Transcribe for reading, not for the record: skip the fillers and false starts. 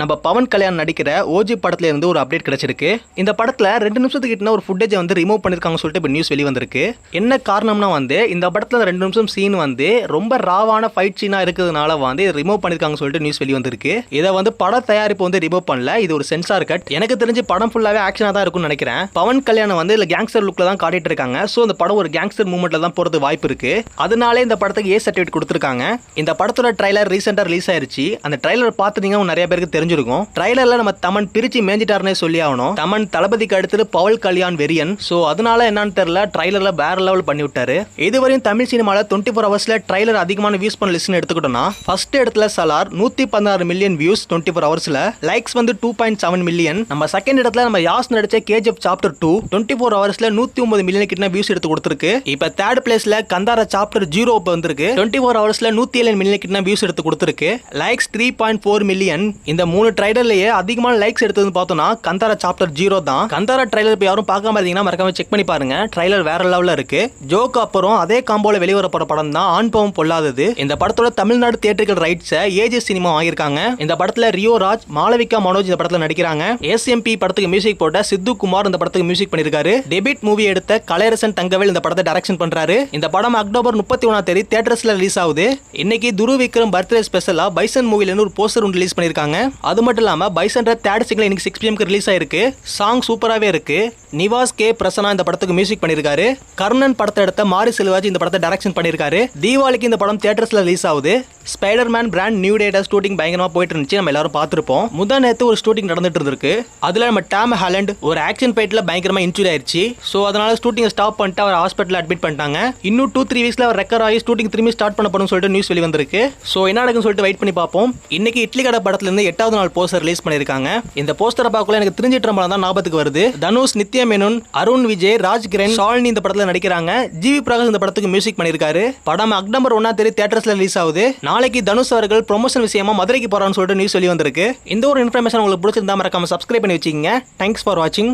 நம்ம பவன் கல்யாண் நடிக்கிற ஓஜி படத்துல இருந்து ஒரு அப்டேட் கிடைச்சிருக்கு. இந்த படத்துல 2 நிமிஷத்துக்கிட்ட ஒரு ஃபுட்டேஜ் வந்து ரிமூவ் பண்ணிருக்காங்க சொல்லிட்டு இப்போ நியூஸ் வெளிய வந்திருக்கு. என்ன காரணம்னா வந்து இந்த படத்துல 2 நிமிஷம் சீன் வந்து ரொம்ப ராவான ஃபைட் சீனா இருக்கிறதுனால வந்து ரிமூவ் பண்ணிருக்காங்க சொல்லிட்டு நியூஸ் வெளிய வந்திருக்கு. இதை வந்து பட தயாரிப்பு வந்து ரிமூவ் பண்ணல, இது ஒரு சென்சார் கட். எனக்கு தெரிஞ்சு படம் ஃபுல்லாவே ஆக்ஷனா தான் இருக்கும்னு நினைக்கிறேன். பவன் கல்யாண் வந்து இல்ல கேங்ஸ்டர் லுக்ல தான் காட்டிட்டு இருக்காங்க. சோ இந்த படம் ஒரு கேங்ஸ்டர் மூவ்மெண்ட்ல தான் போறது வாய்ப்பு இருக்கு. அதனாலே இந்த படத்துக்கு ஏ சர்டிஃபிகேட் கொடுத்திருக்காங்க. இந்த படத்தோட ட்ரைலர் ரீசெண்டா ரிலீஸ் ஆயிருச்சு. அந்த ட்ரைலர் பார்த்துட்டீங்கன்னா நிறைய பேருக்கு தெரிஞ்சிருக்கும். ட்ரைலர்ல நம்ம தமன் பிரிச்சு மேஞ்சிட்டாருனே சொல்லி ஆகணும். தமன் தளபதிக்கு அடுத்து பவன் கல்யாண் வெரியன். சோ அதனால என்னன்னு தெரியல, ட்ரைலர்ல வேற லெவல் பண்ணி விட்டாரு. இதுவரையும் தமிழ் சினிமால 24 ஹவர்ஸ்ல ட்ரைலர் அதிகமான வியூஸ் பண்ண லிஸ்ட் எடுத்துக்கிட்டோம்னா ஃபர்ஸ்ட் இடத்துல சலார் 116 மில்லியன் வியூஸ் 24 ஹவர்ஸ்ல, லைக்ஸ் வந்து 2.7 மில்லியன். நம்ம செகண்ட் இடத்துல நம்ம யாஸ் நடிச்ச கேஜிஎஃப் சாப்டர் 2 24 ஹவர்ஸ்ல 109 மில்லியன் கிட்ட வியூஸ் எடுத்து கொடுத்திருக்கு. இப்ப தேர்ட் பிளேஸ்ல கந்தாரா சாப்டர் 0 வந்திருக்கு. 24 ஹவர்ஸ்ல 107 மில்லியன் கிட்ட வியூஸ் எடுத்து கொடுத்திருக்கு. Likes 3.4 million. இந்த 3 ட்ரைலர்லயே அதிகமான லைக்ஸ் எடுத்ததுன்னு பார்த்தோம்னா கந்தாரா சாப்டர் 0 தான். கந்தாரா ட்ரைலர் இப்போ யாரும் பார்க்காம இருந்தீங்கன்னா மறக்காம செக் பண்ணி பாருங்க. ட்ரைலர் வேற லெவல்ல இருக்கு. ஜோக்கு அப்புறம் அதே காம்போல வெளிவர போற படம் தான் ஆண் பாவம் பொல்லாதது. இந்த படத்தோட தமிழ்நாடு தியேட்டர்கள் ரைட்ஸை ஏஜஸ் சினிமா வாங்கியிருக்காங்க. இந்த படத்துல ரியோ ராஜ், மாளவிகா மனோஜ் இந்த படத்துல நடிக்கிறாங்க. எஸ்எம்பி படத்துக்கு மியூசிக் போட்ட சித்து குமார் இந்த படத்துக்கு மியூசிக் பண்ணிருக்காரு. டெபிட் மூவி எடுத்த கலையரசன் தங்கவேல் இந்த படத்தை டைரக்ஷன் பண்றாரு. இந்த படம் அக்டோபர் 31 தியேட்டர்ஸ்ல ரிலீஸ் ஆகுது. இன்னைக்கு துரு விக்ரம் பர்த்டே ஸ்பெஷலா பைசன் மூவில இருந்து ஒரு போஸ்டர் ரிலீஸ் பண்ணிருக்காங்க. அது மட்டும் இல்லாம பைசன்ற தேர்ட் சிங்கிள் இன்னைக்கு 6 PM ரிலீஸ் ஆயிருக்கு. சாங் சூப்பராவே இருக்கு. நிவாஸ் கே பிரசன்னா இந்த படத்துக்கு மியூசிக் பண்ணிருக்காரு. கர்ணன் படத்தை எடுத்த மாரி செல்வாஜ் இந்த படத்தை டைரக்ஷன் பண்ணிருக்காரு. தீபாவளிக்கு இந்த படம் தியேட்டர்ஸ்ல ரிலீஸ் ஆகுது. Spiderman brand new data shooting பயங்கரமா போயிட்டு இருந்துச்சு, நம்ம எல்லாரும் பார்த்திருப்போம். முதல் நேத்து ஒரு ஷூட்டிங் நடந்துட்டு இருக்கு. அதுல நம்ம டாம் ஹாலண்ட் ஒரு ஆக்ஷன் ஃபைட்ல பயங்கரமா இன்ஜூரி ஆயிருச்சு. சோ அதனால ஷூட்டிங் ஸ்டாப் பண்ணிட்டு அவர் ஹாஸ்பிட்டல் அட்மிட் பண்ணிட்டாங்க. இன்னும் 2-3 வீக்ஸ்ல அவர் ரெக்கவர் ஆகி ஷூட்டிங் திரும்பி ஸ்டார்ட் பண்ண போறோம்னு சொல்லிட்டு நியூஸ் வெளிய வந்திருக்கு. சோ என்ன நடக்குன்னு சொல்லிட்டு வெயிட் பண்ணி பார்ப்போம். இன்னைக்கு இட்லி கடை படத்துல இருந்து 8வது நாள் போஸ்டர் ரிலீஸ் பண்ணிருக்காங்க. இந்த போஸ்டரை பார்க்கல எனக்கு தெரிஞ்ச ட்ரம்பல தான் ஞாபகத்துக்கு வருது. தனுஷ், நித்யா மேனன், அருண் விஜய், ராஜ் கிரண், ஷாலினி இந்த படத்துல நடிக்கிறாங்க. ஜிவி பிரகாஷ் இந்த படத்துக்கு மியூசிக் பண்ணிருக்காரு. படம் அக்டோபர் 1 தியேட்டர்ஸ்ல ரிலீஸ் ஆகுது. நாளைக்கு தனுஷ் அவர்கள் ப்ரொமோஷன் விஷயமா மதுரைக்கு போறான்னு சொல்லிட்டு நியூஸ் வெளிய வந்திருக்கு. இந்த ஒரு இன்ஃபர்மேஷன் உங்களுக்கு பிடிச்சிருந்தா மறக்காம சப்ஸ்கிரைப் பண்ணி வச்சுக்கோங்க. தேங்க்ஸ் ஃபார் வாட்சிங்.